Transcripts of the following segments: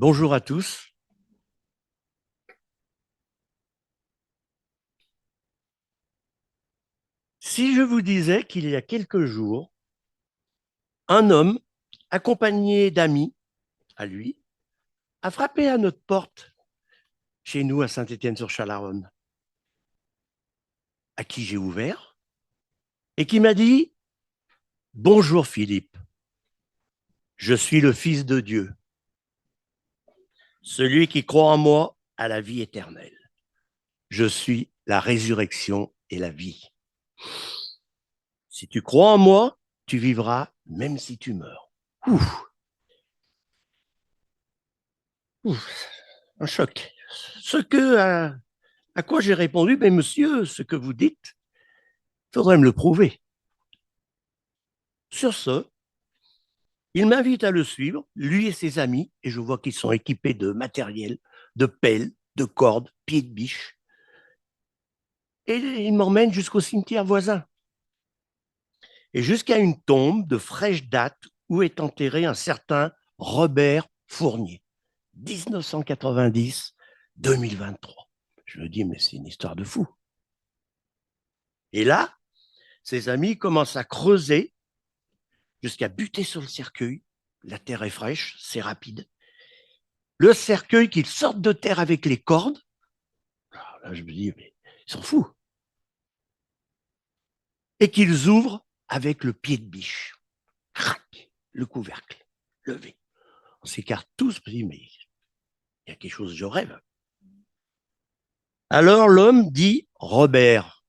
Bonjour à tous. Si je vous disais qu'il y a quelques jours, un homme, accompagné d'amis à lui, a frappé à notre porte chez nous à Saint-Étienne-sur-Chalaronne, à qui j'ai ouvert et qui m'a dit: Bonjour Philippe, je suis le Fils de Dieu, celui qui croit en moi a la vie éternelle. Je suis la résurrection et la vie. Si tu crois en moi, tu vivras même si tu meurs. Ouf, ouf, un choc. Ce que, à quoi j'ai répondu: mais monsieur, ce que vous dites, il faudrait me le prouver. Sur ce, il m'invite à le suivre, lui et ses amis, et je vois qu'ils sont équipés de matériel, de pelles, de cordes, pieds de biche. Et il m'emmène jusqu'au cimetière voisin et jusqu'à une tombe de fraîche date où est enterré un certain Robert Fournier, 1990-2023. Je me dis, mais c'est une histoire de fou. Et là, ses amis commencent à creuser jusqu'à buter sur le cercueil. La terre est fraîche, c'est rapide. Le cercueil qu'ils sortent de terre avec les cordes. Alors là, je me dis, mais ils s'en foutent. Et qu'ils ouvrent avec le pied de biche. Crac, le couvercle, levé. On s'écarte tous, on se dit, mais il y a quelque chose, je rêve. Alors l'homme dit: Robert,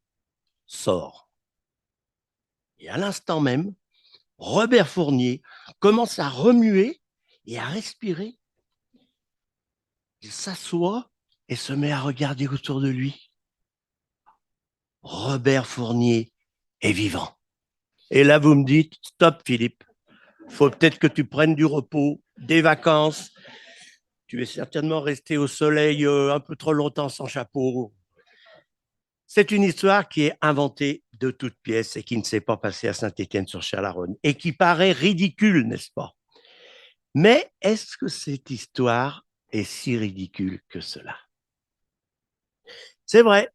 sort. Et à l'instant même, Robert Fournier commence à remuer et à respirer. Il s'assoit et se met à regarder autour de lui. Robert Fournier est vivant. Et là, vous me dites: stop, Philippe, faut peut-être que tu prennes du repos, des vacances. Tu es certainement resté au soleil un peu trop longtemps sans chapeau. C'est une histoire qui est inventée de toutes pièces et qui ne s'est pas passée à Saint-Étienne-sur-Chalaronne et qui paraît ridicule, n'est-ce pas? Mais est-ce que cette histoire est si ridicule que cela? C'est vrai,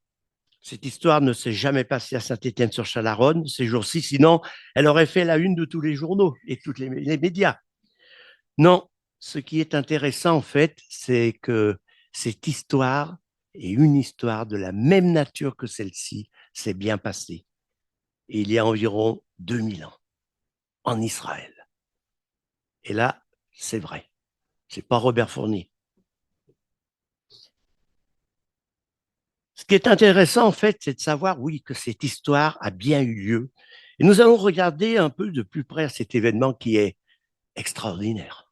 cette histoire ne s'est jamais passée à Saint-Étienne-sur-Chalaronne ces jours-ci, sinon elle aurait fait la une de tous les journaux et tous les médias. Non, ce qui est intéressant en fait, c'est que cette histoire est une histoire de la même nature que celle-ci s'est bien passée il y a environ 2000 ans en Israël. Et là, c'est vrai, c'est pas Robert Fournier. Ce qui est intéressant en fait, c'est de savoir, oui, que cette histoire a bien eu lieu. Et nous allons regarder un peu de plus près cet événement qui est extraordinaire.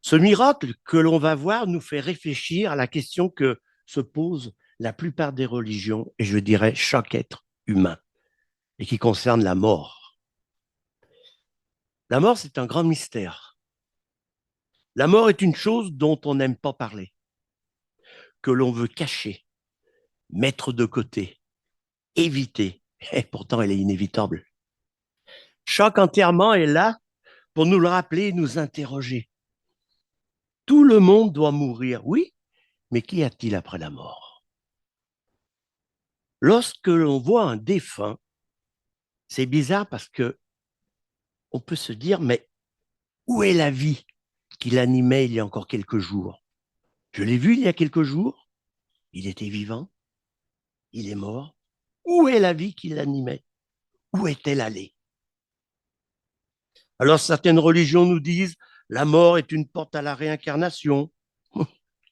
Ce miracle que l'on va voir nous fait réfléchir à la question que se posent la plupart des religions, et je dirais chaque être humain, et qui concerne la mort. La mort, c'est un grand mystère. La mort est une chose dont on n'aime pas parler, que l'on veut cacher, mettre de côté, éviter, et pourtant elle est inévitable. Chaque enterrement est là pour nous le rappeler et nous interroger. Tout le monde doit mourir, oui, mais qu'y a-t-il après la mort? Lorsque l'on voit un défunt, c'est bizarre parce que on peut se dire, mais où est la vie qui l'animait il y a encore quelques jours? Je l'ai vu il y a quelques jours, il était vivant, il est mort. Où est la vie qui l'animait? Où est-elle allée? Alors certaines religions nous disent, la mort est une porte à la réincarnation.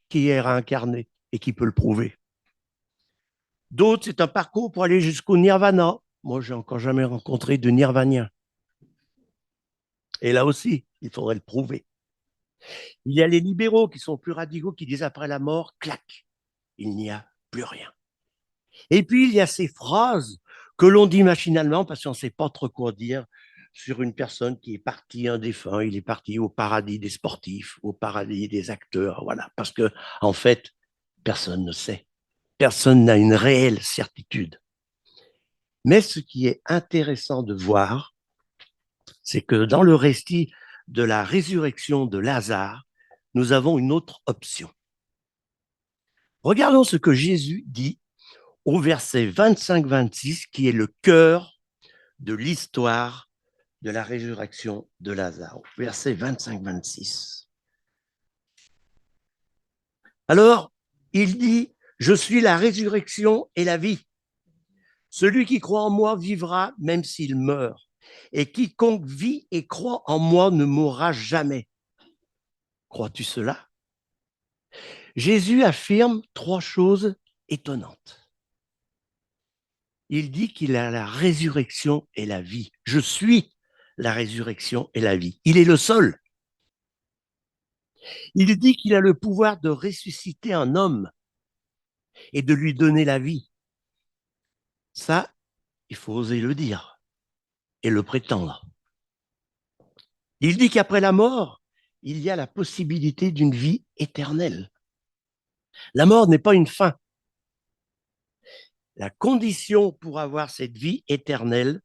Qui est réincarné et qui peut le prouver? D'autres, c'est un parcours pour aller jusqu'au nirvana. Moi, j'ai encore jamais rencontré de nirvanien. Et là aussi, il faudrait le prouver. Il y a les libéraux qui sont plus radicaux, qui disent après la mort, clac, il n'y a plus rien. Et puis, il y a ces phrases que l'on dit machinalement parce qu'on ne sait pas trop quoi dire sur une personne qui est partie, un défunt, il est parti au paradis des sportifs, au paradis des acteurs, voilà. Parce que, en fait, personne ne sait. Personne n'a une réelle certitude. Mais ce qui est intéressant de voir, c'est que dans le récit de la résurrection de Lazare, nous avons une autre option. Regardons ce que Jésus dit au verset 25-26, qui est le cœur de l'histoire de la résurrection de Lazare. Verset 25-26. Alors, il dit, je suis la résurrection et la vie. Celui qui croit en moi vivra même s'il meurt. Et quiconque vit et croit en moi ne mourra jamais. Crois-tu cela? Jésus affirme trois choses étonnantes. Il dit qu'il a la résurrection et la vie. Je suis la résurrection et la vie. Il est le seul. Il dit qu'il a le pouvoir de ressusciter un homme et de lui donner la vie. Ça, il faut oser le dire et le prétendre. Il dit qu'après la mort, il y a la possibilité d'une vie éternelle. La mort n'est pas une fin. La condition pour avoir cette vie éternelle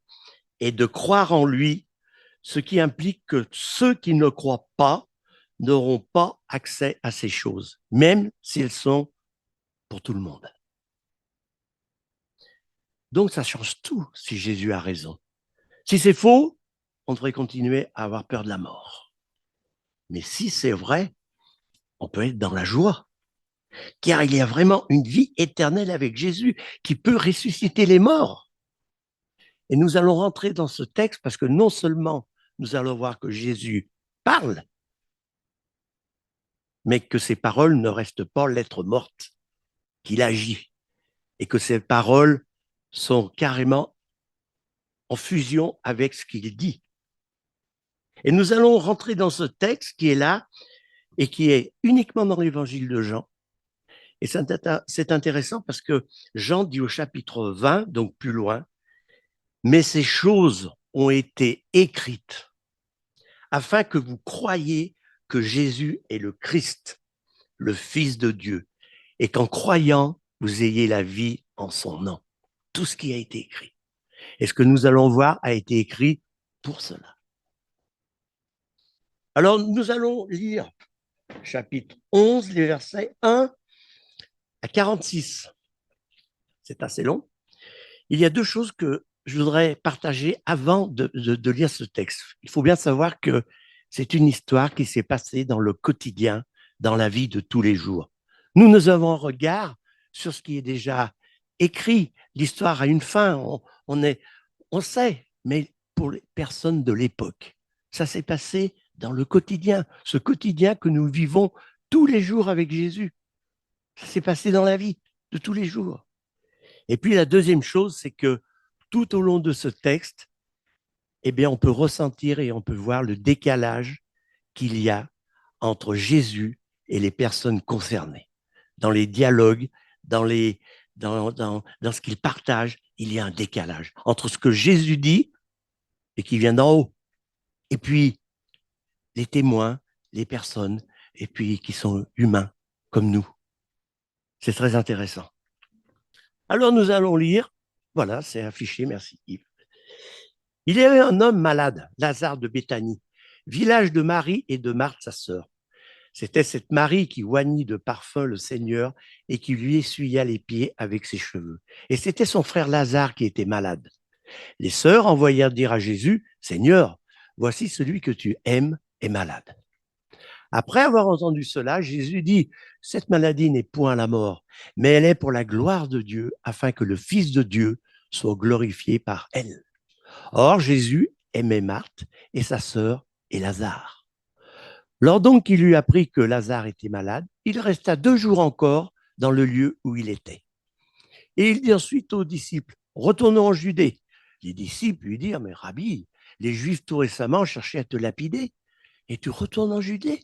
est de croire en lui, ce qui implique que ceux qui ne croient pas n'auront pas accès à ces choses, même si elles sont pour tout le monde. Donc ça change tout si Jésus a raison. Si c'est faux, on devrait continuer à avoir peur de la mort. Mais si c'est vrai, on peut être dans la joie, car il y a vraiment une vie éternelle avec Jésus qui peut ressusciter les morts. Et nous allons rentrer dans ce texte parce que non seulement nous allons voir que Jésus parle, mais que ses paroles ne restent pas lettres mortes, qu'il agit, et que ses paroles sont carrément en fusion avec ce qu'il dit. Et nous allons rentrer dans ce texte qui est là et qui est uniquement dans l'évangile de Jean. Et c'est intéressant parce que Jean dit au chapitre 20, donc plus loin, mais ces choses ont été écrites afin que vous croyiez que Jésus est le Christ, le Fils de Dieu, et qu'en croyant, vous ayez la vie en son nom. Tout ce qui a été écrit. Et ce que nous allons voir a été écrit pour cela. Alors, nous allons lire chapitre 11, les versets 1 à 46. C'est assez long. Il y a deux choses que je voudrais partager avant de lire ce texte. Il faut bien savoir que c'est une histoire qui s'est passée dans le quotidien, dans la vie de tous les jours. Nous avons un regard sur ce qui est déjà écrit. L'histoire a une fin, on sait, mais pour les personnes de l'époque, ça s'est passé dans le quotidien, ce quotidien que nous vivons tous les jours avec Jésus. Ça s'est passé dans la vie de tous les jours. Et puis la deuxième chose, c'est que tout au long de ce texte, eh bien, on peut ressentir et on peut voir le décalage qu'il y a entre Jésus et les personnes concernées. Dans les dialogues, dans ce qu'ils partagent, il y a un décalage entre ce que Jésus dit et qui vient d'en haut, et puis les témoins, les personnes, et puis qui sont humains comme nous. C'est très intéressant. Alors nous allons lire, voilà, c'est affiché, merci Yves. Il y avait un homme malade, Lazare de Béthanie, village de Marie et de Marthe, sa sœur. C'était cette Marie qui oignit de parfum le Seigneur et qui lui essuya les pieds avec ses cheveux. Et c'était son frère Lazare qui était malade. Les sœurs envoyèrent dire à Jésus, Seigneur, voici celui que tu aimes est malade. Après avoir entendu cela, Jésus dit, cette maladie n'est point la mort, mais elle est pour la gloire de Dieu, afin que le Fils de Dieu soit glorifié par elle. Or, Jésus aimait Marthe et sa sœur et Lazare. Lors donc qu'il eut appris que Lazare était malade, il resta 2 jours encore dans le lieu où il était. Et il dit ensuite aux disciples, retournons en Judée. Les disciples lui dirent, mais Rabbi, les Juifs tout récemment cherchaient à te lapider, et tu retournes en Judée?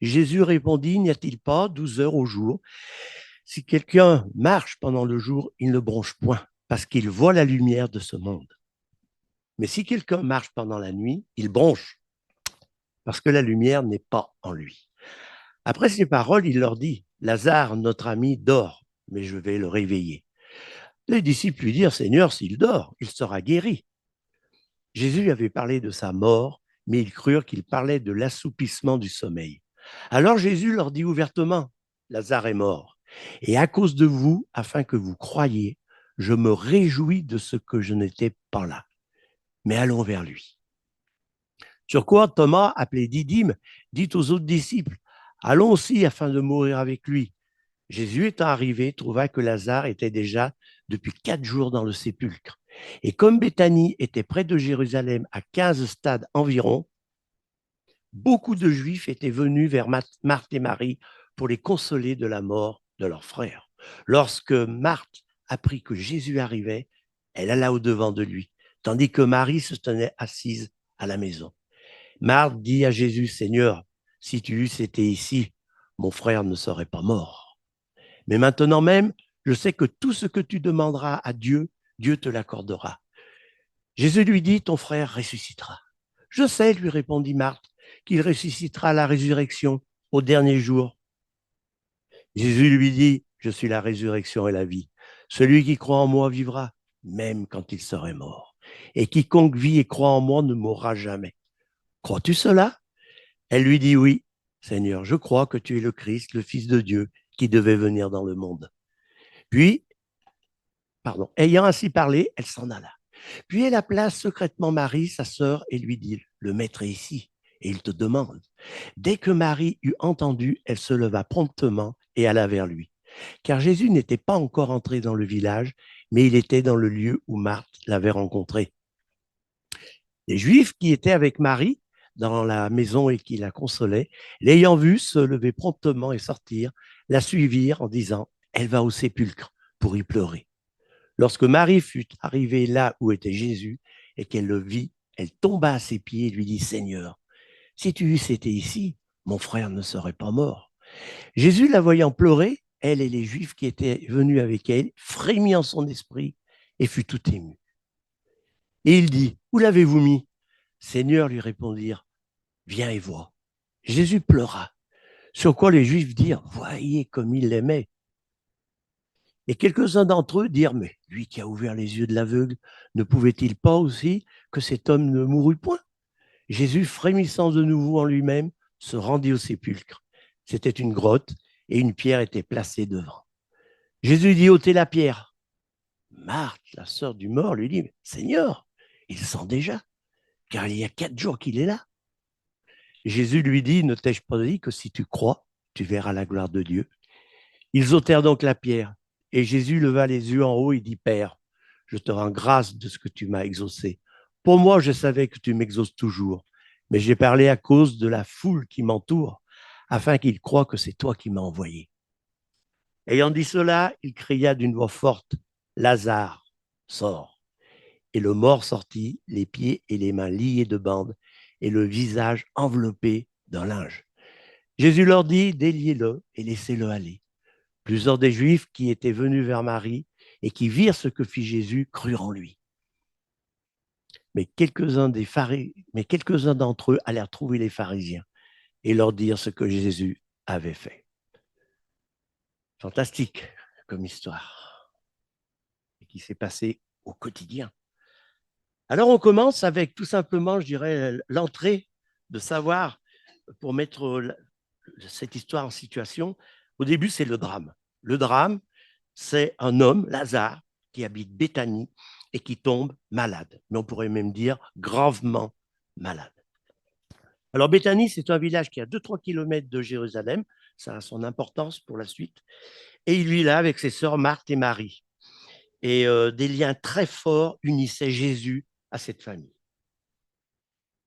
Jésus répondit, n'y a-t-il pas 12 heures au jour? Si quelqu'un marche pendant le jour, il ne bronche point, parce qu'il voit la lumière de ce monde. Mais si quelqu'un marche pendant la nuit, il bronche, parce que la lumière n'est pas en lui. Après ces paroles, il leur dit, Lazare, notre ami, dort, mais je vais le réveiller. Les disciples lui dirent, Seigneur, s'il dort, il sera guéri. Jésus avait parlé de sa mort, mais ils crurent qu'il parlait de l'assoupissement du sommeil. Alors Jésus leur dit ouvertement, Lazare est mort. Et à cause de vous, afin que vous croyiez, je me réjouis de ce que je n'étais pas là. Mais allons vers lui. Sur quoi Thomas, appelé Didyme, dit aux autres disciples, allons aussi afin de mourir avec lui. Jésus étant arrivé, trouva que Lazare était déjà depuis 4 jours dans le sépulcre. Et comme Béthanie était près de Jérusalem, à 15 stades environ, beaucoup de Juifs étaient venus vers Marthe et Marie pour les consoler de la mort de leur frère. Lorsque Marthe apprit que Jésus arrivait, elle alla au-devant de lui, tandis que Marie se tenait assise à la maison. Marthe dit à Jésus, Seigneur, si tu eusses été ici, mon frère ne serait pas mort. Mais maintenant même, je sais que tout ce que tu demanderas à Dieu, Dieu te l'accordera. Jésus lui dit, ton frère ressuscitera. Je sais, lui répondit Marthe, qu'il ressuscitera à la résurrection au dernier jour. Jésus lui dit, je suis la résurrection et la vie. Celui qui croit en moi vivra, même quand il serait mort. Et quiconque vit et croit en moi ne mourra jamais. Crois-tu cela? Elle lui dit, oui, Seigneur, je crois que tu es le Christ, le Fils de Dieu, qui devait venir dans le monde. Puis, ayant ainsi parlé, elle s'en alla. Puis elle appela secrètement Marie, sa sœur, et lui dit, le maître est ici, et il te demande. Dès que Marie eut entendu, elle se leva promptement et alla vers lui. Car Jésus n'était pas encore entré dans le village, mais il était dans le lieu où Marthe l'avait rencontré. Les Juifs qui étaient avec Marie dans la maison et qui la consolaient, l'ayant vue se lever promptement et sortir, la suivirent en disant, elle va au sépulcre pour y pleurer. Lorsque Marie fut arrivée là où était Jésus et qu'elle le vit, elle tomba à ses pieds et lui dit, Seigneur, si tu eusses été ici, mon frère ne serait pas mort. Jésus, la voyant pleurer, elle et les Juifs qui étaient venus avec elle, frémit en son esprit et fut tout ému. Et il dit, où l'avez-vous mis? Seigneur, lui répondirent, viens et vois. Jésus pleura, sur quoi les Juifs dirent, voyez comme il l'aimait. Et quelques-uns d'entre eux dirent, mais lui qui a ouvert les yeux de l'aveugle, ne pouvait-il pas aussi que cet homme ne mourût point? Jésus, frémissant de nouveau en lui-même, se rendit au sépulcre. C'était une grotte et une pierre était placée devant. Jésus dit, ôtez la pierre. Marthe, la sœur du mort, lui dit, Seigneur, il sent déjà, car il y a 4 jours qu'il est là. Jésus lui dit, ne t'ai-je pas dit que si tu crois, tu verras la gloire de Dieu? Ils ôtèrent donc la pierre, et Jésus leva les yeux en haut et dit, Père, je te rends grâce de ce que tu m'as exaucé. Pour moi, je savais que tu m'exauces toujours, mais j'ai parlé à cause de la foule qui m'entoure, afin qu'ils croient que c'est toi qui m'as envoyé. Ayant dit cela, il cria d'une voix forte, Lazare, sors. Et le mort sortit, les pieds et les mains liés de bandes, et le visage enveloppé d'un linge. Jésus leur dit, déliez-le et laissez-le aller. Plusieurs des Juifs qui étaient venus vers Marie et qui virent ce que fit Jésus crurent en lui. Mais quelques-uns d'entre eux allèrent trouver les pharisiens et leur dire ce que Jésus avait fait. Fantastique comme histoire et qui s'est passé au quotidien. Alors on commence avec tout simplement, je dirais, l'entrée de savoir pour mettre cette histoire en situation. Au début, c'est le drame. Le drame, c'est un homme, Lazare, qui habite Béthanie et qui tombe malade. Mais on pourrait même dire gravement malade. Alors Béthanie, c'est un village qui est à 2-3 kilomètres de Jérusalem. Ça a son importance pour la suite. Et il vit là avec ses sœurs Marthe et Marie. Et des liens très forts unissaient Jésus à cette famille.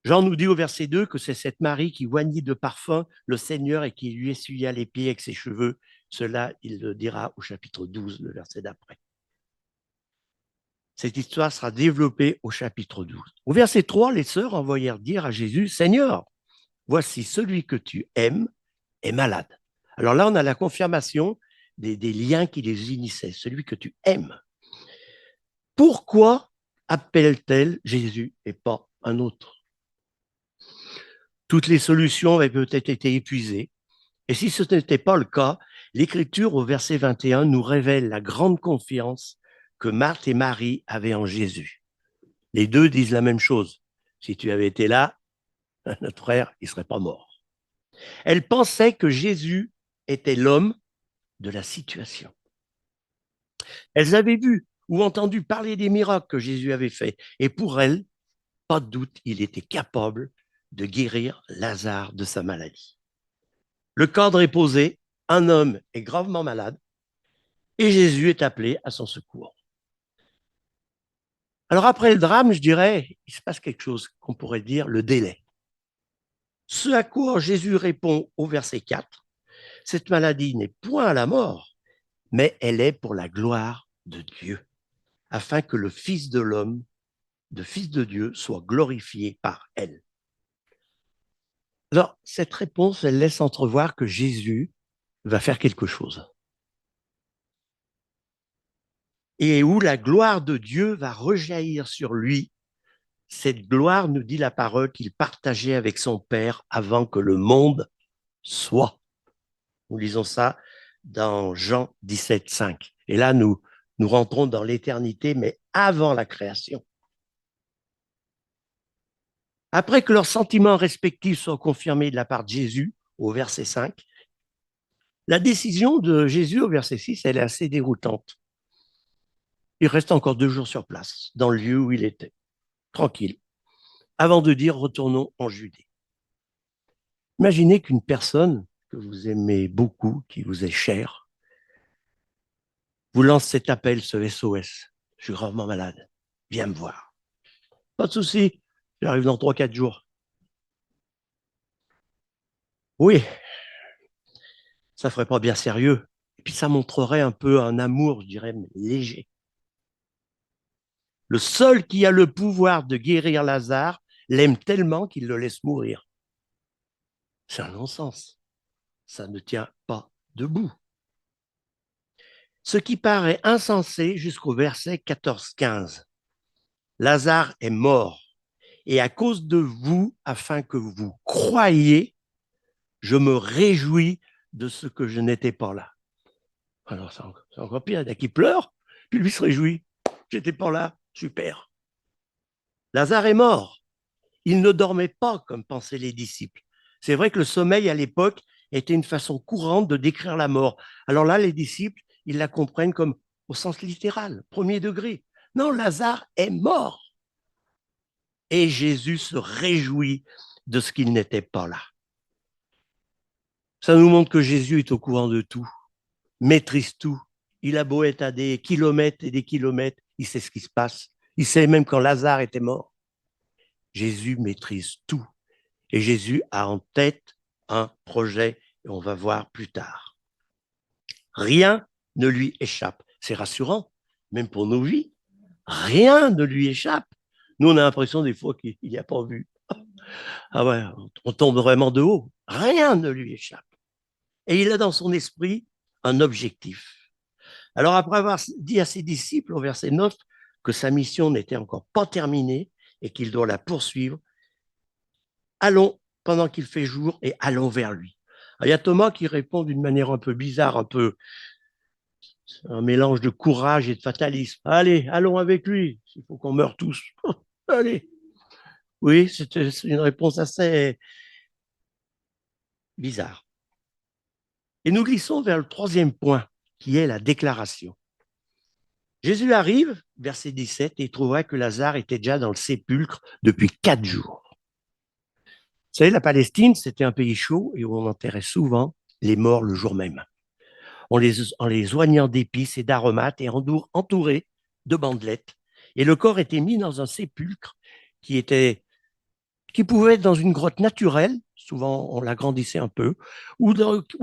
Jean nous dit au verset 2 que c'est cette Marie qui oignit de parfum le Seigneur et qui lui essuya les pieds avec ses cheveux. Cela, il le dira au chapitre 12, le verset d'après. Cette histoire sera développée au chapitre 12. Au verset 3, les sœurs envoyèrent dire à Jésus, Seigneur, voici celui que tu aimes est malade. Alors là, on a la confirmation des liens qui les unissaient, celui que tu aimes. Pourquoi appelle-t-elle Jésus et pas un autre? Toutes les solutions avaient peut-être été épuisées. Et si ce n'était pas le cas, l'Écriture au verset 21 nous révèle la grande confiance que Marthe et Marie avaient en Jésus. Les deux disent la même chose. Si tu avais été là, notre frère, il ne serait pas mort. Elles pensaient que Jésus était l'homme de la situation. Elles avaient vu ou entendu parler des miracles que Jésus avait faits. Et pour elles, pas de doute, il était capable de guérir Lazare de sa maladie. Le cadre est posé, un homme est gravement malade et Jésus est appelé à son secours. Alors après le drame, je dirais, il se passe quelque chose qu'on pourrait dire le délai. Ce à quoi Jésus répond au verset 4, cette maladie n'est point à la mort, mais elle est pour la gloire de Dieu, afin que le Fils de l'homme, le Fils de Dieu, soit glorifié par elle. Alors, cette réponse, elle laisse entrevoir que Jésus va faire quelque chose. Et où la gloire de Dieu va rejaillir sur lui. Cette gloire, nous dit la parole, qu'il partageait avec son Père avant que le monde soit. Nous lisons ça dans Jean 17, 5. Et là, nous rentrons dans l'éternité, mais avant la création. Après que leurs sentiments respectifs soient confirmés de la part de Jésus, au verset 5, la décision de Jésus au verset 6, elle est assez déroutante. Il reste encore 2 jours sur place, dans le lieu où il était, tranquille, avant de dire retournons en Judée. Imaginez qu'une personne que vous aimez beaucoup, qui vous est chère, vous lance cet appel, ce SOS. Je suis gravement malade. Viens me voir. Pas de souci, j'arrive dans 3-4 jours. Oui, ça ferait pas bien sérieux. Et puis ça montrerait un peu un amour, je dirais, léger. Le seul qui a le pouvoir de guérir Lazare l'aime tellement qu'il le laisse mourir. C'est un non-sens. Ça ne tient pas debout. Ce qui paraît insensé jusqu'au verset 14-15. Lazare est mort, et à cause de vous, afin que vous croyiez, je me réjouis de ce que je n'étais pas là. Alors, c'est encore pire, il y a qui pleure, puis lui se réjouit. J'étais pas là, super. Lazare est mort. Il ne dormait pas comme pensaient les disciples. C'est vrai que le sommeil à l'époque était une façon courante de décrire la mort. Alors là, les disciples, ils la comprennent comme au sens littéral, premier degré. Non, Lazare est mort. Et Jésus se réjouit de ce qu'il n'était pas là. Ça nous montre que Jésus est au courant de tout, maîtrise tout. Il a beau être à des kilomètres et des kilomètres, il sait ce qui se passe. Il sait même quand Lazare était mort. Jésus maîtrise tout. Et Jésus a en tête un projet, et on va voir plus tard. Rien ne lui échappe. C'est rassurant, même pour nos vies. Rien ne lui échappe. Nous, on a l'impression des fois qu'il n'y a pas vu. Ah ouais, on tombe vraiment de haut. Rien ne lui échappe. Et il a dans son esprit un objectif. Alors, après avoir dit à ses disciples au verset 9 que sa mission n'était encore pas terminée et qu'il doit la poursuivre, allons pendant qu'il fait jour et allons vers lui. Alors, il y a Thomas qui répond d'une manière un peu bizarre, un mélange de courage et de fatalisme. Allez, allons avec lui, il faut qu'on meure tous. Allez. Oui, c'est une réponse assez bizarre. Et nous glissons vers le troisième point, qui est la déclaration. Jésus arrive, verset 17, et trouvera que Lazare était déjà dans le sépulcre depuis 4 jours. Vous savez, la Palestine, c'était un pays chaud et où on enterrait souvent les morts le jour même, en les oignant d'épices et d'aromates et entourés de bandelettes. Et le corps était mis dans un sépulcre qui pouvait être dans une grotte naturelle, souvent on l'agrandissait un peu, ou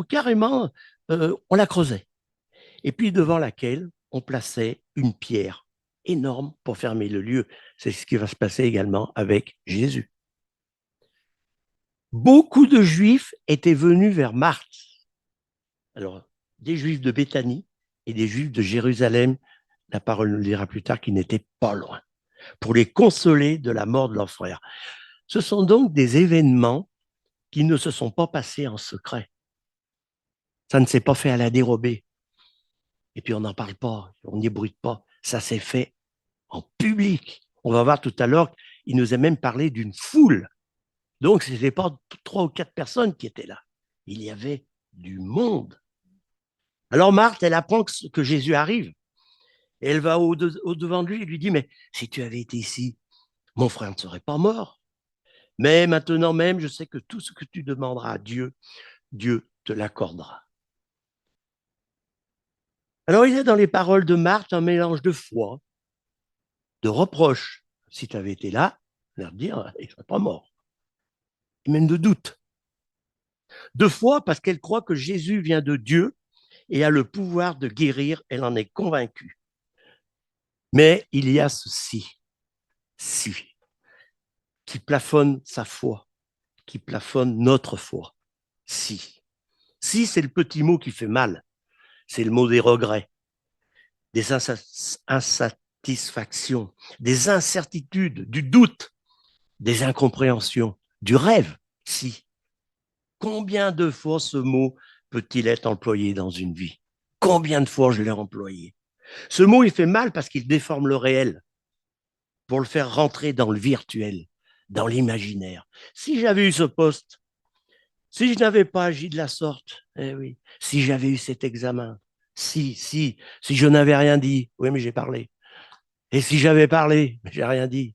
carrément on la creusait. Et puis devant laquelle on plaçait une pierre énorme pour fermer le lieu. C'est ce qui va se passer également avec Jésus. Beaucoup de Juifs étaient venus vers Marthe. Alors, des Juifs de Béthanie et des Juifs de Jérusalem, la parole nous le dira plus tard, qui n'étaient pas loin, pour les consoler de la mort de leur frère. Ce sont donc des événements qui ne se sont pas passés en secret. Ça ne s'est pas fait à la dérobée. Et puis on n'en parle pas, on n'y bruite pas. Ça s'est fait en public. On va voir tout à l'heure, il nous a même parlé d'une foule Donc, ce n'était pas 3 ou 4 personnes qui étaient là. Il y avait du monde. Alors, Marthe, elle apprend que Jésus arrive. Et elle va au-devant de lui et lui dit, mais si tu avais été ici, mon frère ne serait pas mort. Mais maintenant même, je sais que tout ce que tu demanderas à Dieu, Dieu te l'accordera. Alors, il y a dans les paroles de Marthe un mélange de foi, de reproche. Si tu avais été là, leur dire, il ne serait pas mort. Et même de doute. De foi parce qu'elle croit que Jésus vient de Dieu et a le pouvoir de guérir. Elle en est convaincue. Mais il y a ceci, si, qui plafonne sa foi, qui plafonne notre foi. Si. Si, c'est le petit mot qui fait mal. C'est le mot des regrets, des insatisfactions, des incertitudes, du doute, des incompréhensions, du rêve. Si. Combien de fois ce mot peut-il être employé dans une vie? Combien de fois je l'ai employé? Ce mot, il fait mal parce qu'il déforme le réel pour le faire rentrer dans le virtuel, dans l'imaginaire. Si j'avais eu ce poste, si je n'avais pas agi de la sorte, eh oui, si j'avais eu cet examen, si je n'avais rien dit, oui, mais j'ai parlé. Et si j'avais parlé, mais j'ai rien dit.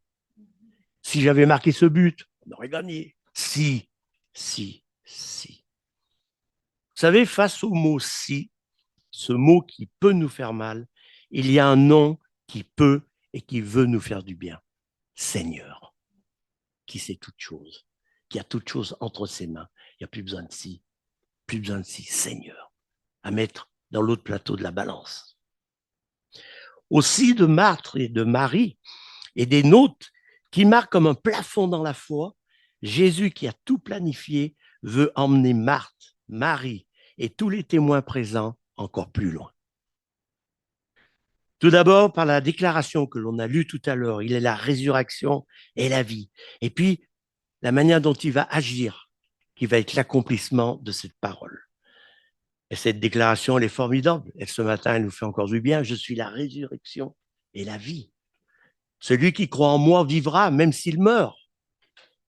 Si j'avais marqué ce but, on aurait gagné. Si. Vous savez, face au mot si, ce mot qui peut nous faire mal, il y a un nom qui peut et qui veut nous faire du bien. Seigneur, qui sait toutes choses, qui a toutes choses entre ses mains. Il n'y a plus besoin de si, plus besoin de si. Seigneur, à mettre dans l'autre plateau de la balance. Aussi de Marthe et de Marie et des nôtres qui marquent comme un plafond dans la foi, Jésus qui a tout planifié veut emmener Marthe, Marie et tous les témoins présents encore plus loin. Tout d'abord, par la déclaration que l'on a lue tout à l'heure, il est la résurrection et la vie. Et puis, la manière dont il va agir, qui va être l'accomplissement de cette parole. Et cette déclaration, elle est formidable. Et ce matin, elle nous fait encore du bien. Je suis la résurrection et la vie. Celui qui croit en moi vivra, même s'il meurt.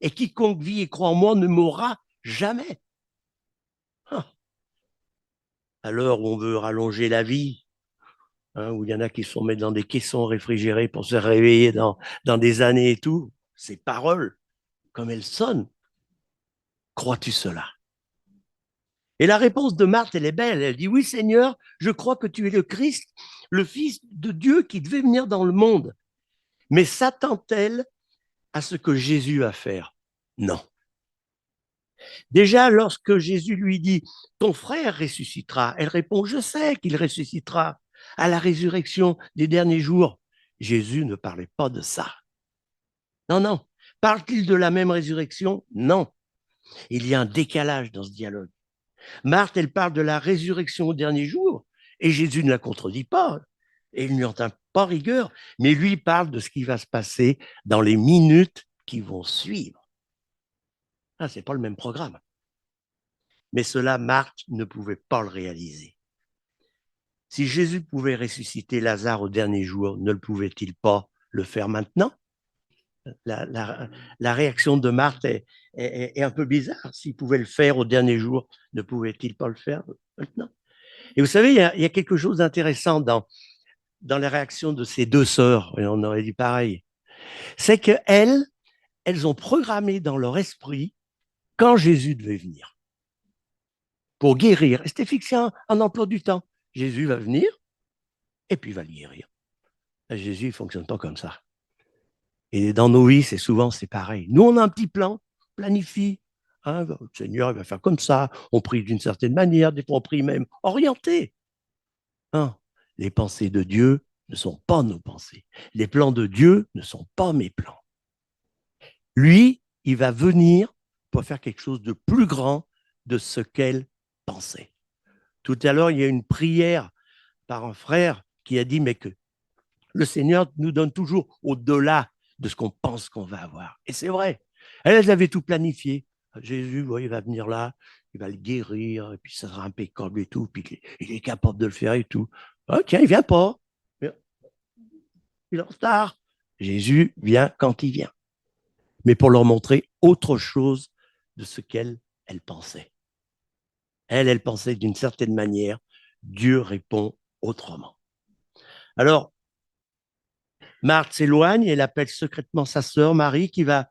Et quiconque vit et croit en moi ne mourra jamais. À l'heure où on veut rallonger la vie, où il y en a qui se font mettre dans des caissons réfrigérés pour se réveiller dans des années et tout, ces paroles, comme elles sonnent, crois-tu cela? Et la réponse de Marthe, elle est belle. Elle dit, oui Seigneur, je crois que tu es le Christ, le Fils de Dieu qui devait venir dans le monde. Mais s'attend-elle à ce que Jésus va faire? Non. Déjà, lorsque Jésus lui dit, ton frère ressuscitera, elle répond, je sais qu'il ressuscitera à la résurrection des derniers jours. Jésus ne parlait pas de ça. Non. Parle-t-il de la même résurrection? Non. Il y a un décalage dans ce dialogue. Marthe, elle parle de la résurrection au dernier jour, et Jésus ne la contredit pas, et il ne lui entend pas rigueur, mais lui parle de ce qui va se passer dans les minutes qui vont suivre. Ah, ce n'est pas le même programme. Mais cela, Marthe ne pouvait pas le réaliser. Si Jésus pouvait ressusciter Lazare au dernier jour, ne le pouvait-il pas le faire maintenant? La réaction de Marthe est un peu bizarre. S'il pouvait le faire au dernier jour, ne pouvait-il pas le faire maintenant? Et vous savez, il y a quelque chose d'intéressant dans la réaction de ces deux sœurs, et on aurait dit pareil, c'est qu'elles ont programmé dans leur esprit quand Jésus devait venir pour guérir. Et c'était fixé un emploi du temps. Jésus va venir et puis il va le guérir. Jésus ne fonctionne pas comme ça. Et dans nos vies, c'est pareil. Nous, on a un petit plan, planifie. Hein, le Seigneur il va faire comme ça. On prie d'une certaine manière, des fois on prie même orienté. Hein, les pensées de Dieu ne sont pas nos pensées. Les plans de Dieu ne sont pas mes plans. Lui, il va venir pour faire quelque chose de plus grand de ce qu'elle pensait. Tout à l'heure, il y a une prière par un frère qui a dit, mais que le Seigneur nous donne toujours au-delà de ce qu'on pense qu'on va avoir. Et c'est vrai. Elle avait tout planifié. Jésus, il va venir là, il va le guérir, et puis ça sera impeccable et tout, puis il est capable de le faire et tout. Ah, tiens, il ne vient pas. Il est en retard. Jésus vient quand il vient. mais pour leur montrer autre chose de ce qu'elle pensait. Elle pensait d'une certaine manière, Dieu répond autrement. Alors, Marthe s'éloigne, elle appelle secrètement sa sœur Marie qui va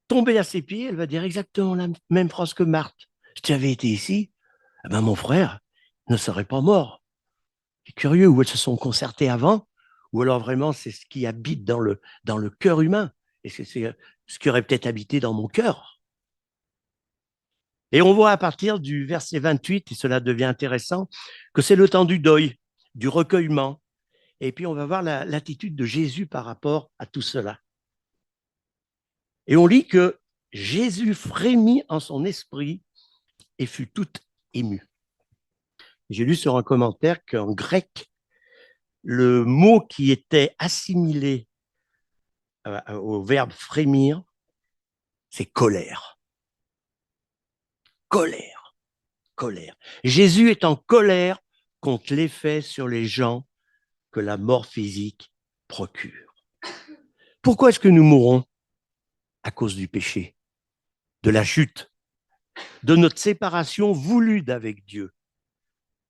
tomber à ses pieds, elle va dire exactement la même phrase que Marthe. Si tu avais été ici, eh ben mon frère ne serait pas mort. C'est curieux, où elles se sont concertées avant, ou alors vraiment c'est ce qui habite dans le cœur humain, et c'est ce qui aurait peut-être habité dans mon cœur. Et on voit à partir du verset 28, et cela devient intéressant, que c'est le temps du deuil, du recueillement, et puis on va voir l'attitude de Jésus par rapport à tout cela. Et on lit que Jésus frémit en son esprit et fut tout ému. J'ai lu sur un commentaire qu'en grec, le mot qui était assimilé au verbe frémir, c'est colère. Colère, colère. Jésus est en colère contre l'effet sur les gens que la mort physique procure. Pourquoi est-ce que nous mourons? À cause du péché, de la chute, de notre séparation voulue d'avec Dieu.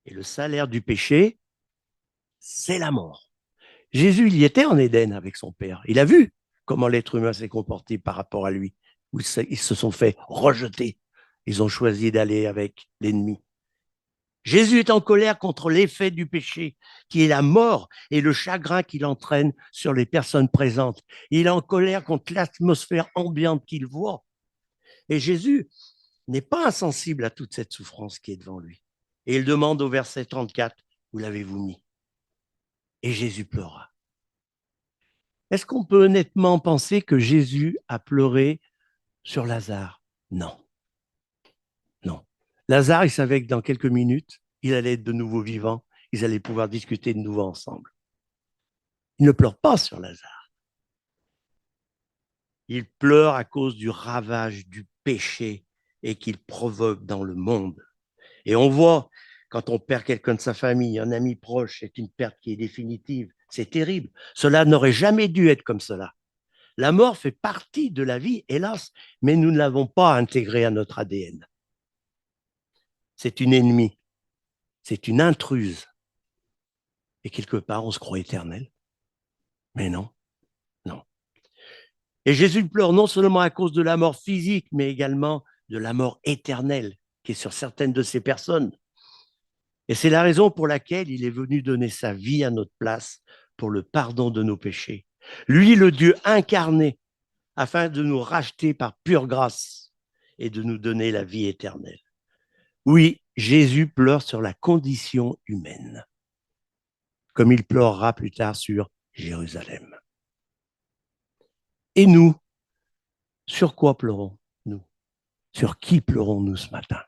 Et le salaire du péché, c'est la mort. Jésus, il y était en Éden avec son Père. Il a vu comment l'être humain s'est comporté par rapport à lui, où ils se sont fait rejeter. Ils ont choisi d'aller avec l'ennemi. Jésus est en colère contre l'effet du péché, qui est la mort et le chagrin qu'il entraîne sur les personnes présentes. Il est en colère contre l'atmosphère ambiante qu'il voit. Et Jésus n'est pas insensible à toute cette souffrance qui est devant lui. Et il demande au verset 34, où l'avez-vous mis? Et Jésus pleura. Est-ce qu'on peut honnêtement penser que Jésus a pleuré sur Lazare? Non, non. Lazare, il savait que dans quelques minutes, il allait être de nouveau vivant, ils allaient pouvoir discuter de nouveau ensemble. Il ne pleure pas sur Lazare. Il pleure à cause du ravage du péché et qu'il provoque dans le monde. Et on voit, quand on perd quelqu'un de sa famille, un ami proche, c'est une perte qui est définitive. C'est terrible. Cela n'aurait jamais dû être comme cela. La mort fait partie de la vie, hélas, mais nous ne l'avons pas intégrée à notre ADN. C'est une ennemie, c'est une intruse. Et quelque part, on se croit éternel. Mais non, non. Et Jésus pleure non seulement à cause de la mort physique, mais également de la mort éternelle qui est sur certaines de ces personnes. Et c'est la raison pour laquelle il est venu donner sa vie à notre place pour le pardon de nos péchés. Lui, le Dieu incarné, afin de nous racheter par pure grâce et de nous donner la vie éternelle. Oui, Jésus pleure sur la condition humaine, comme il pleurera plus tard sur Jérusalem. Et nous, sur quoi pleurons-nous? Sur qui pleurons-nous ce matin?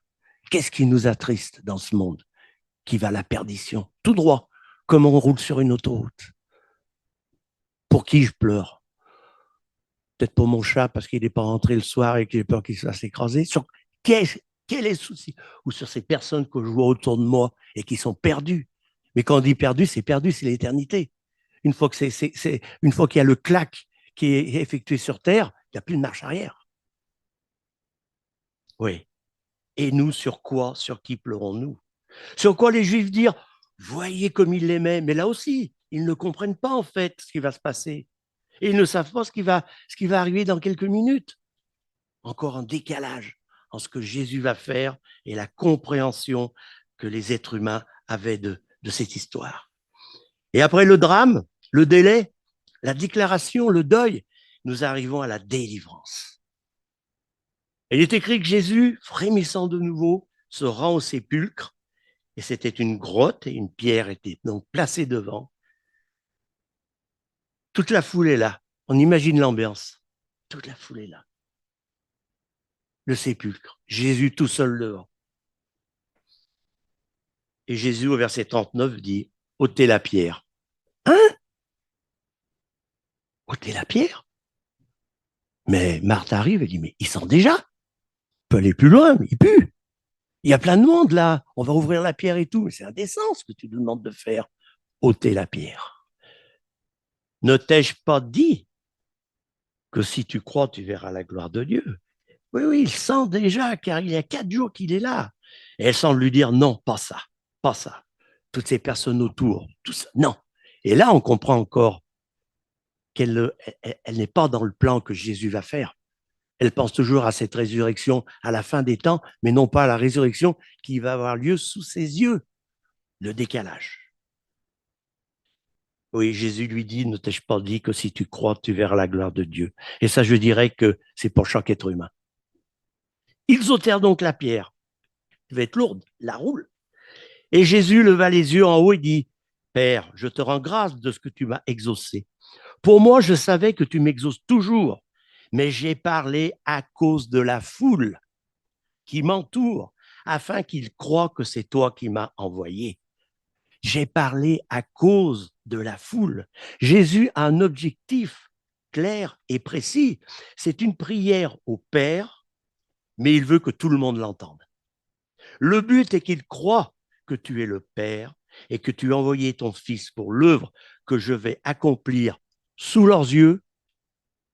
Qu'est-ce qui nous attriste dans ce monde qui va à la perdition, tout droit, comme on roule sur une autoroute? Pour qui je pleure? Peut-être pour mon chat parce qu'il n'est pas rentré le soir et que j'ai peur qu'il se fasse écraser. Sur quel est le souci? Ou sur ces personnes que je vois autour de moi et qui sont perdues. Mais quand on dit perdu, c'est l'éternité. Une fois qu'il y a le claque qui est effectué sur Terre, il n'y a plus de marche arrière. Oui. Et nous, sur quoi? Sur qui pleurons-nous? Sur quoi les Juifs dirent, voyez comme ils l'aimaient. Mais là aussi, ils ne comprennent pas en fait ce qui va se passer. Et ils ne savent pas ce qui va arriver dans quelques minutes. Encore un décalage en ce que Jésus va faire et la compréhension que les êtres humains avaient de cette histoire. Et après le drame, le délai, la déclaration, le deuil, nous arrivons à la délivrance. Il est écrit que Jésus, frémissant de nouveau, se rend au sépulcre, et c'était une grotte, et une pierre était donc placée devant. Toute la foule est là. On imagine l'ambiance. Toute la foule est là. Le sépulcre, Jésus tout seul devant. Et Jésus, au verset 39, dit, ôtez la pierre. Hein? Ôtez la pierre? Mais Marthe arrive et dit, mais il sent déjà. On peut aller plus loin, mais il pue. Il y a plein de monde là. On va ouvrir la pierre et tout. Mais c'est indécent ce que tu nous demandes de faire. Ôtez la pierre. Ne t'ai-je pas dit que si tu crois, tu verras la gloire de Dieu. Oui, oui, il sent déjà, car il y a 4 jours qu'il est là. Et elle semble lui dire non, pas ça, pas ça. Toutes ces personnes autour, tout ça, non. Et là, on comprend encore qu'elle n'est pas dans le plan que Jésus va faire. Elle pense toujours à cette résurrection à la fin des temps, mais non pas à la résurrection qui va avoir lieu sous ses yeux. Le décalage. Oui, Jésus lui dit, ne t'ai-je pas dit que si tu crois, tu verras la gloire de Dieu. Et ça, je dirais que c'est pour chaque être humain. Ils ôtèrent donc la pierre. Elle devait être lourde, la roule. Et Jésus leva les yeux en haut et dit, Père, je te rends grâce de ce que tu m'as exaucé. Pour moi, je savais que tu m'exauces toujours, mais j'ai parlé à cause de la foule qui m'entoure, afin qu'ils croient que c'est toi qui m'as envoyé. J'ai parlé à cause de la foule. Jésus a un objectif clair et précis. C'est une prière au Père, mais il veut que tout le monde l'entende. Le but est qu'il croit que tu es le Père et que tu as envoyé ton Fils pour l'œuvre que je vais accomplir sous leurs yeux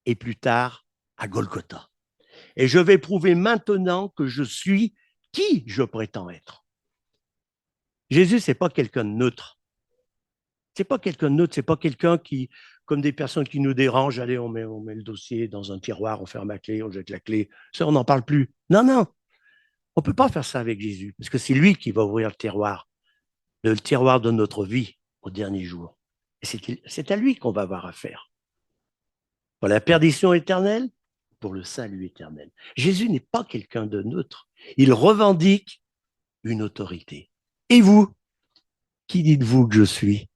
et plus tard à Golgotha. Et je vais prouver maintenant que je suis qui je prétends être. Jésus, c'est pas quelqu'un de neutre. C'est pas quelqu'un de neutre, c'est pas quelqu'un qui, comme des personnes qui nous dérangent, allez, on met le dossier dans un tiroir, on ferme la clé, on jette la clé, ça, on n'en parle plus. Non, non, on peut pas faire ça avec Jésus, parce que c'est lui qui va ouvrir le tiroir de notre vie au dernier jour. Et c'est à lui qu'on va avoir affaire. Pour la perdition éternelle, pour le salut éternel. Jésus n'est pas quelqu'un de neutre. Il revendique une autorité. Et vous, qui dites-vous que je suis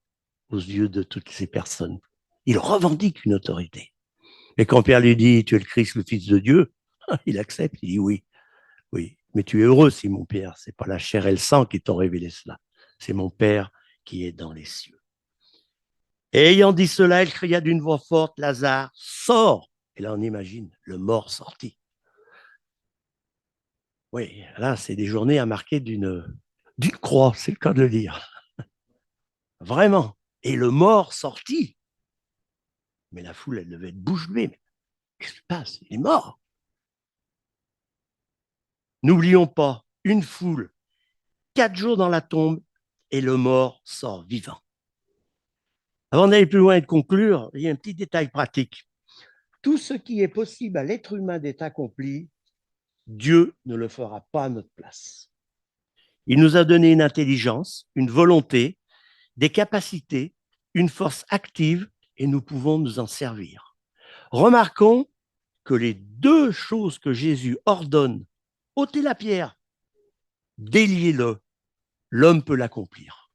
aux yeux de toutes ces personnes? Il revendique une autorité. Et quand Pierre lui dit, tu es le Christ, le Fils de Dieu, il accepte, il dit oui, oui. Mais tu es heureux, Simon Pierre, c'est pas la chair et le sang qui t'ont révélé cela. C'est mon Père qui est dans les cieux. Et ayant dit cela, il cria d'une voix forte, Lazare, sors. Et là, on imagine le mort sorti. Oui, là, c'est des journées à marquer d'une croix, c'est le cas de le dire. Vraiment. Et le mort sorti. Mais la foule, elle devait être bouche bée. Mais qu'est-ce qui se passe? Il est mort. N'oublions pas, une foule, 4 jours dans la tombe, et le mort sort vivant. Avant d'aller plus loin et de conclure, il y a un petit détail pratique. Tout ce qui est possible à l'être humain d'être accompli, Dieu ne le fera pas à notre place. Il nous a donné une intelligence, une volonté, des capacités, une force active, et nous pouvons nous en servir. Remarquons que les deux choses que Jésus ordonne, ôtez la pierre, déliez-le, l'homme peut l'accomplir.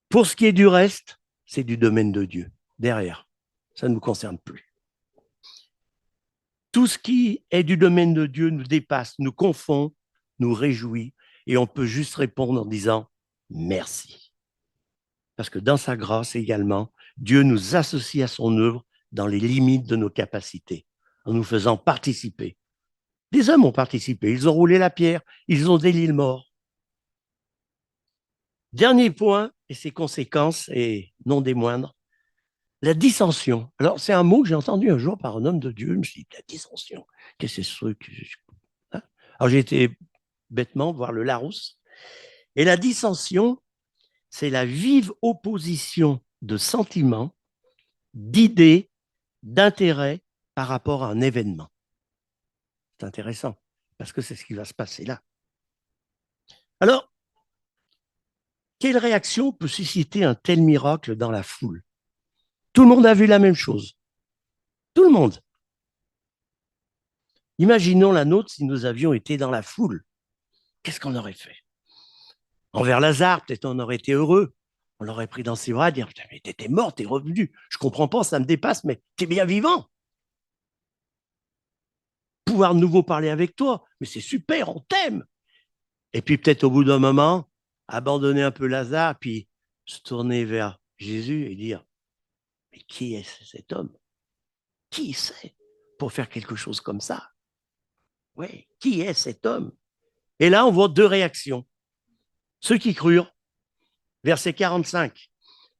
Pour ce qui est du reste, c'est du domaine de Dieu. Derrière, ça ne nous concerne plus. Tout ce qui est du domaine de Dieu nous dépasse, nous confond, nous réjouit, et on peut juste répondre en disant merci. Parce que dans sa grâce également, Dieu nous associe à son œuvre dans les limites de nos capacités, en nous faisant participer. Des hommes ont participé, ils ont roulé la pierre, ils ont délié le mort. Dernier point, et ses conséquences, et non des moindres, la dissension. Alors, c'est un mot que j'ai entendu un jour par un homme de Dieu. Je me suis dit, la dissension, qu'est-ce que c'est ce truc? Hein? Alors, j'ai été bêtement voir le Larousse. Et la dissension, c'est la vive opposition de sentiments, d'idées, d'intérêts par rapport à un événement. C'est intéressant, parce que c'est ce qui va se passer là. Alors, quelle réaction peut susciter un tel miracle dans la foule? Tout le monde a vu la même chose. Tout le monde. Imaginons la nôtre si nous avions été dans la foule. Qu'est-ce qu'on aurait fait? Envers Lazare, peut-être on aurait été heureux. On l'aurait pris dans ses bras et dire, putain, mais t'étais mort, t'es revenu. Je comprends pas, ça me dépasse, mais t'es bien vivant. Pouvoir de nouveau parler avec toi, mais c'est super, on t'aime. Et puis peut-être au bout d'un moment, abandonner un peu Lazare, puis se tourner vers Jésus et dire, mais qui est cet homme? Qui c'est pour faire quelque chose comme ça? Oui, qui est cet homme? Et là, on voit deux réactions. Ceux qui crurent, verset 45,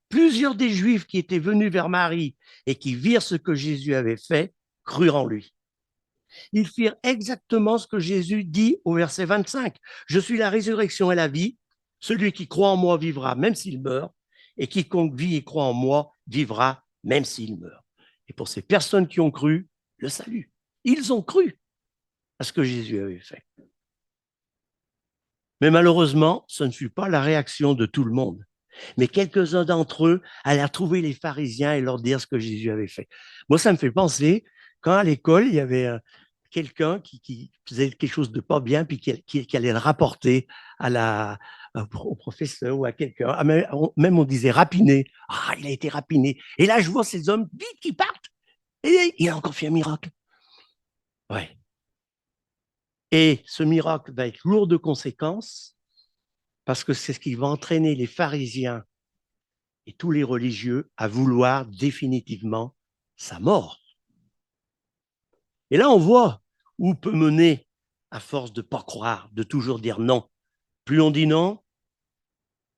Plusieurs des Juifs qui étaient venus vers Marie et qui virent ce que Jésus avait fait, crurent en lui. Ils firent exactement ce que Jésus dit au verset 25. Je suis la résurrection et la vie. Celui qui croit en moi vivra même s'il meurt, et quiconque vit et croit en moi vivra même s'il meurt. Et pour ces personnes qui ont cru, le salut. Ils ont cru à ce que Jésus avait fait. Mais malheureusement, ce ne fut pas la réaction de tout le monde. Mais quelques-uns d'entre eux allèrent trouver les pharisiens et leur dire ce que Jésus avait fait. Moi, ça me fait penser, quand à l'école, il y avait quelqu'un qui faisait quelque chose de pas bien, puis qui allait le rapporter au professeur ou à quelqu'un. Ah, même on disait rapiné. Ah, il a été rapiné. Et là, je vois ces hommes vite qui partent. Et il a encore fait un miracle. Ouais. Et ce miracle va être lourd de conséquences parce que c'est ce qui va entraîner les pharisiens et tous les religieux à vouloir définitivement sa mort. Et là, on voit où peut mener à force de ne pas croire, de toujours dire non. Plus on dit non,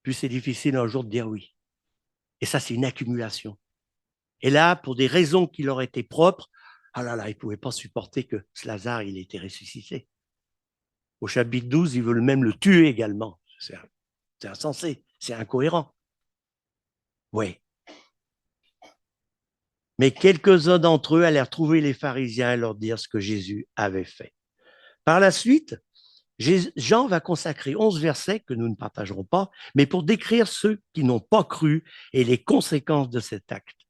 plus c'est difficile un jour de dire oui. Et ça, c'est une accumulation. Et là, pour des raisons qui leur étaient propres, ah là là, ils ne pouvaient pas supporter que ce Lazare, il était ressuscité. Au chapitre 12, ils veulent même le tuer également. C'est insensé, c'est incohérent. Oui. Mais quelques-uns d'entre eux allèrent trouver les pharisiens et leur dire ce que Jésus avait fait. Par la suite, Jean va consacrer 11 versets que nous ne partagerons pas, mais pour décrire ceux qui n'ont pas cru et les conséquences de cet acte.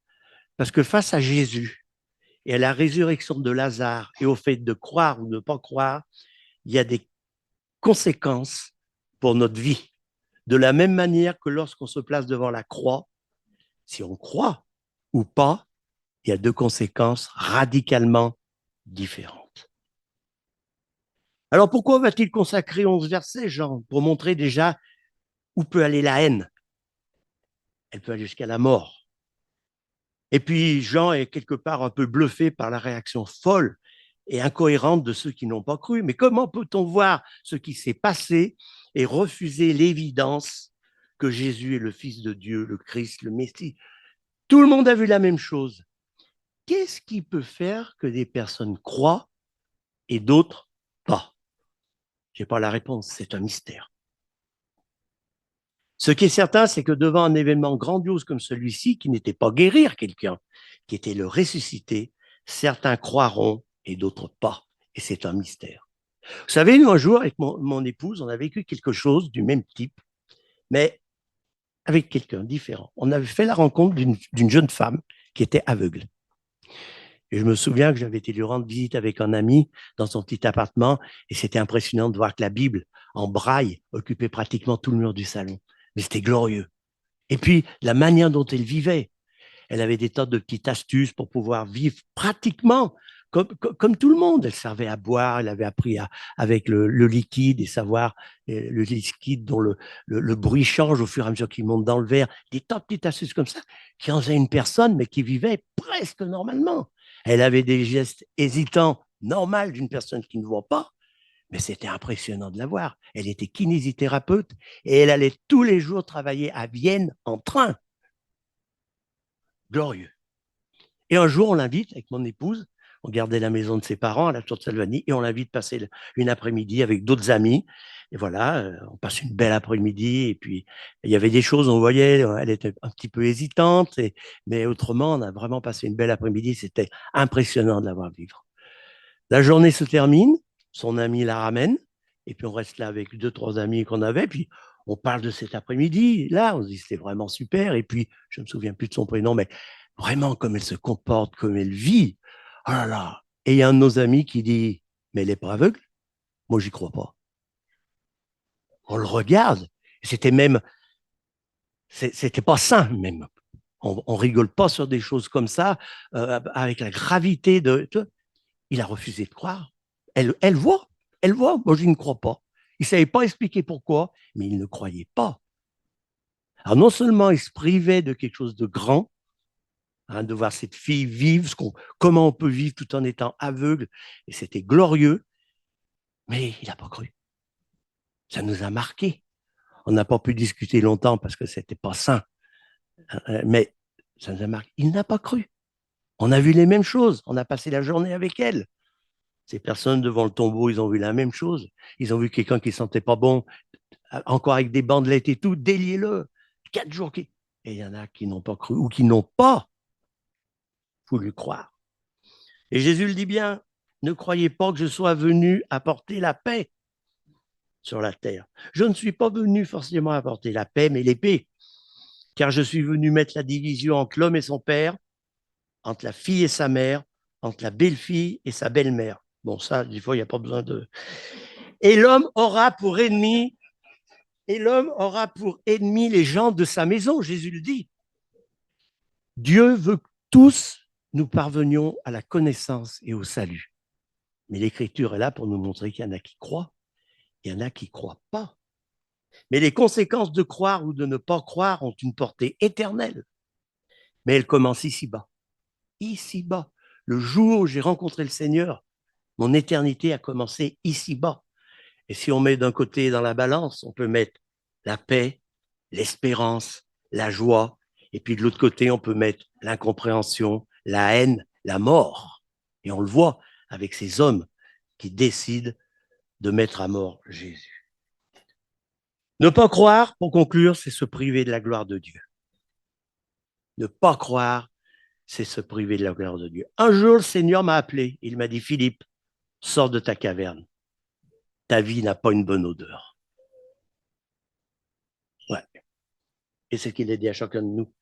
Parce que face à Jésus et à la résurrection de Lazare et au fait de croire ou de ne pas croire, il y a des conséquences pour notre vie. De la même manière que lorsqu'on se place devant la croix, si on croit ou pas, il y a deux conséquences radicalement différentes. Alors pourquoi va-t-il consacrer 11 versets, Jean? Pour montrer déjà où peut aller la haine. Elle peut aller jusqu'à la mort. Et puis Jean est quelque part un peu bluffé par la réaction folle et incohérente de ceux qui n'ont pas cru. Mais comment peut-on voir ce qui s'est passé et refuser l'évidence que Jésus est le Fils de Dieu, le Christ, le Messie? Tout le monde a vu la même chose. Qu'est-ce qui peut faire que des personnes croient et d'autres pas? Je n'ai pas la réponse, c'est un mystère. Ce qui est certain, c'est que devant un événement grandiose comme celui-ci, qui n'était pas guérir quelqu'un, qui était le ressusciter, certains croiront et d'autres pas. Et c'est un mystère. Vous savez, nous, un jour, avec mon épouse, on a vécu quelque chose du même type, mais avec quelqu'un différent. On avait fait la rencontre d'une jeune femme qui était aveugle. Et je me souviens que j'avais été lui rendre visite avec un ami dans son petit appartement, et c'était impressionnant de voir que la Bible, en braille, occupait pratiquement tout le mur du salon. Mais c'était glorieux. Et puis, la manière dont elle vivait, elle avait des tas de petites astuces pour pouvoir vivre pratiquement comme tout le monde. Elle servait à boire, elle avait appris avec le liquide et savoir le liquide dont le bruit change au fur et à mesure qu'il monte dans le verre. Des tas de petites astuces comme ça qui en faisaient une personne, mais qui vivait presque normalement. Elle avait des gestes hésitants, normaux d'une personne qui ne voit pas, mais c'était impressionnant de la voir. Elle était kinésithérapeute et elle allait tous les jours travailler à Vienne en train. Glorieux. Et un jour, on l'invite avec mon épouse. On gardait la maison de ses parents à la Tour de Salvani et on l'invite passer une après-midi avec d'autres amis. Et voilà, on passe une belle après-midi. Et puis, il y avait des choses, on voyait, elle était un petit peu hésitante. Mais autrement, on a vraiment passé une belle après-midi. C'était impressionnant de la voir vivre. La journée se termine, son ami la ramène. Et puis, on reste là avec deux, trois amis qu'on avait. Puis, on parle de cet après-midi. Là, on se dit, c'était vraiment super. Et puis, je ne me souviens plus de son prénom, mais vraiment comme elle se comporte, comme elle vit. Oh là là. Et il y a un de nos amis qui dit, mais elle n'est pas aveugle? Moi, j'y crois pas. On le regarde. C'était même, c'était pas sain même. On rigole pas sur des choses comme ça, avec la gravité de. Il a refusé de croire. Elle voit, elle voit. Moi, je ne crois pas. Il ne savait pas expliquer pourquoi, mais il ne croyait pas. Alors, non seulement il se privait de quelque chose de grand, de voir cette fille vivre, comment on peut vivre tout en étant aveugle, et c'était glorieux, mais il n'a pas cru. Ça nous a marqué. On n'a pas pu discuter longtemps parce que c'était pas sain. Mais Sainte Marc, il n'a pas cru. On a vu les mêmes choses. On a passé la journée avec elle. Ces personnes devant le tombeau, ils ont vu la même chose. Ils ont vu quelqu'un qui sentait pas bon, encore avec des bandelettes et tout, déliez-le. 4 jours. Et il y en a qui n'ont pas cru ou qui n'ont pas voulu croire. Et Jésus le dit bien, ne croyez pas que je sois venu apporter la paix sur la terre. Je ne suis pas venu forcément apporter la paix, mais l'épée, car je suis venu mettre la division entre l'homme et son père, entre la fille et sa mère, entre la belle-fille et sa belle-mère. Bon, ça, des fois, il n'y a pas besoin de... Et l'homme aura pour ennemi, et l'homme aura pour ennemi les gens de sa maison, Jésus le dit. Dieu veut que tous nous parvenions à la connaissance et au salut. Mais l'Écriture est là pour nous montrer qu'il y en a qui croient, il y en a qui ne croient pas. Mais les conséquences de croire ou de ne pas croire ont une portée éternelle. Mais elles commencent ici-bas. Ici-bas. Le jour où j'ai rencontré le Seigneur, mon éternité a commencé ici-bas. Et si on met d'un côté dans la balance, on peut mettre la paix, l'espérance, la joie. Et puis de l'autre côté, on peut mettre l'incompréhension, la haine, la mort. Et on le voit avec ces hommes qui décident de mettre à mort Jésus. Ne pas croire, pour conclure, c'est se priver de la gloire de Dieu. Ne pas croire, c'est se priver de la gloire de Dieu. Un jour, le Seigneur m'a appelé. Il m'a dit, Philippe, sors de ta caverne. Ta vie n'a pas une bonne odeur. Ouais. Et c'est ce qu'il a dit à chacun de nous.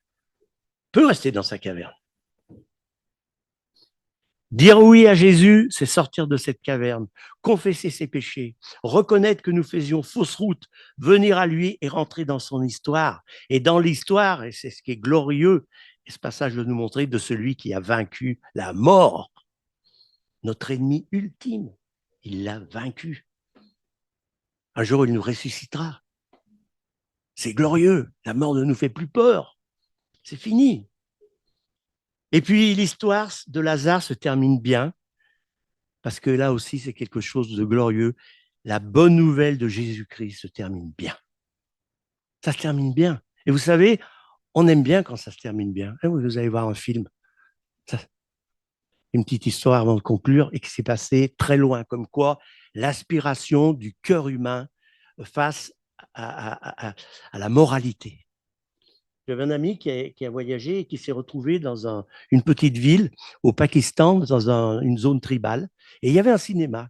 Peut rester dans sa caverne. Dire oui à Jésus, c'est sortir de cette caverne, confesser ses péchés, reconnaître que nous faisions fausse route, venir à lui et rentrer dans son histoire. Et dans l'histoire, et c'est ce qui est glorieux, et ce passage de nous montrer de celui qui a vaincu la mort, notre ennemi ultime, il l'a vaincu. Un jour, il nous ressuscitera. C'est glorieux. La mort ne nous fait plus peur. C'est fini. Et puis, l'histoire de Lazare se termine bien, parce que là aussi, c'est quelque chose de glorieux. La bonne nouvelle de Jésus-Christ se termine bien. Ça se termine bien. Et vous savez, on aime bien quand ça se termine bien. Vous allez voir un film, ça, une petite histoire avant de conclure, et qui s'est passé très loin, comme quoi l'aspiration du cœur humain face à la moralité. J'avais un ami qui a voyagé et qui s'est retrouvé dans une petite ville au Pakistan, dans une zone tribale, et il y avait un cinéma.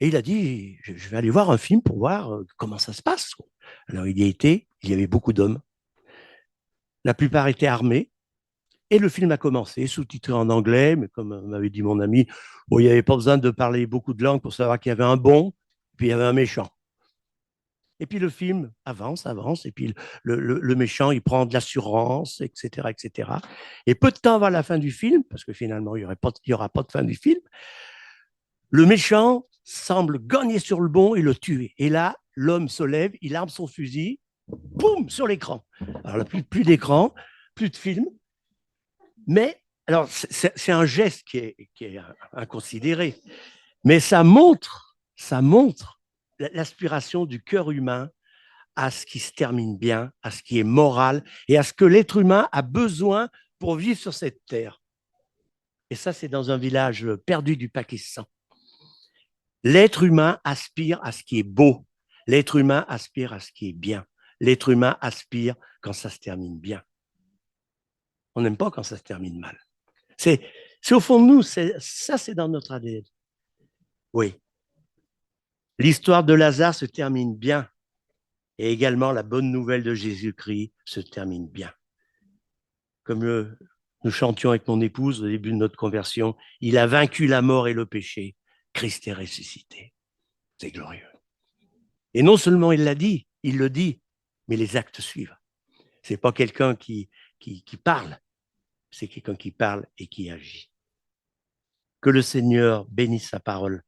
Et il a dit, je vais aller voir un film pour voir comment ça se passe. Alors il y a été, il y avait beaucoup d'hommes. La plupart étaient armés. Et le film a commencé, sous-titré en anglais, mais comme m'avait dit mon ami, bon, il n'y avait pas besoin de parler beaucoup de langues pour savoir qu'il y avait un bon, puis il y avait un méchant. Et puis le film avance, avance, et puis le méchant, il prend de l'assurance, etc., etc. Et peu de temps avant la fin du film, parce que finalement, il n'y aura pas de fin du film, le méchant semble gagner sur le bon et le tuer. Et là, l'homme se lève, il arme son fusil, boum, sur l'écran. Alors là, plus d'écran, plus de film. Mais, alors, c'est un geste qui est inconsidéré. Mais ça montre l'aspiration du cœur humain à ce qui se termine bien, à ce qui est moral et à ce que l'être humain a besoin pour vivre sur cette terre. Et ça, c'est dans un village perdu du Pakistan. L'être humain aspire à ce qui est beau. L'être humain aspire à ce qui est bien. L'être humain aspire quand ça se termine bien. On n'aime pas quand ça se termine mal. C'est au fond de nous, ça c'est dans notre ADN. Oui. L'histoire de Lazare se termine bien et également la bonne nouvelle de Jésus-Christ se termine bien. Comme nous chantions avec mon épouse au début de notre conversion, il a vaincu la mort et le péché. Christ est ressuscité. C'est glorieux. Et non seulement il l'a dit, il le dit, mais les actes suivent. C'est pas quelqu'un qui parle, c'est quelqu'un qui parle et qui agit. Que le Seigneur bénisse sa parole